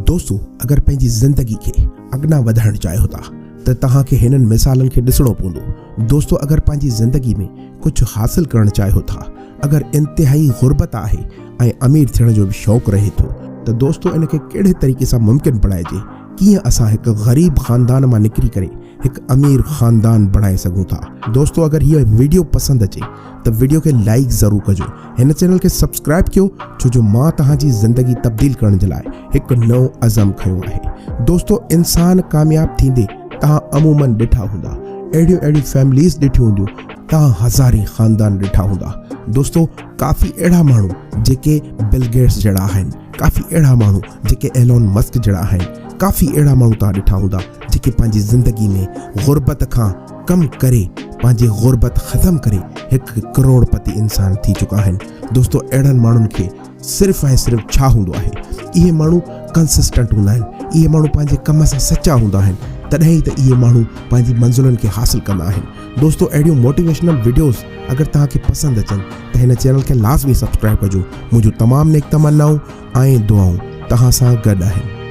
दोस्तों, अगर पंहिंजी ज़िंदगी खे अॻियां वधाइण चाहियो था त तव्हांखे हिननि मिसालनि खे ॾिसणो पवंदो। दोस्तों, अगर पंहिंजी ज़िंदगी में कुझु हासिल करणु चाहियो था, अगर इंतिहाई गुरबत आहे ऐं अमीर थियण जो बि शौक़ु रहे थो त दोस्तों इनखे कहिड़े तरीक़े सां मुमकिन बणाइजे, कीअं असां हिकु ग़रीब ख़ानदान मां निकिरी करे हिकु अमीर ख़ानदान बणाए सघूं था। दोस्तों, अगर हीअ वीडियो पसंदि अचे त वीडियो खे लाइक ज़रूरु कजो, हिन चैनल खे सब्सक्राइब कयो, छो जो मां तव्हांजी ज़िंदगी तब्दील करण जे लाइ हिकु नओं अज़म खयो आहे। दोस्तों, इंसान कामयाब थींदे तव्हां अमूमन ॾिठा हूंदा, अहिड़ियूं फैमिलीज़ ॾिठियूं हूंदियूं, तव्हां हज़ारी ख़ानदान ॾिठा हूंदा। दोस्तों, काफ़ी अहिड़ा माण्हू जेके बिल गेट्स जहिड़ा आहिनि, काफ़ी अहिड़ा माण्हू जेके एलोन मस्क जहिड़ा आहिनि, काफ़ी अहिड़ा माण्हू तव्हां ॾिठा हूंदा जेके पंहिंजी ज़िंदगी में गुरबत खां कम करे पंहिंजी गुरबत ख़तम करे हिकु करोड़पति इंसान थी चुका आहिनि। दोस्तों, अहिड़नि माण्हुनि खे सिर्फ़ु ऐं सिर्फ़ु छा हूंदो आहे, इहे माण्हू कंसिस्टेंट हूंदा आहिनि, इहे माण्हू पंहिंजे कम सां सचा हूंदा आहिनि, तॾहिं ई त इहे माण्हू पंहिंजी मंज़िलुनि खे हासिल कंदा आहिनि। दोस्तों, अहिड़ियूं मोटिवेशनल वीडियोज़ अगर तव्हांखे पसंदि अचनि त हिन चैनल खे लाज़मी सब्सक्राइब कजो। मुंहिंजूं तमामु नेक तमन्नाऊं ऐं दुआऊं तव्हां सां गॾु आहिनि।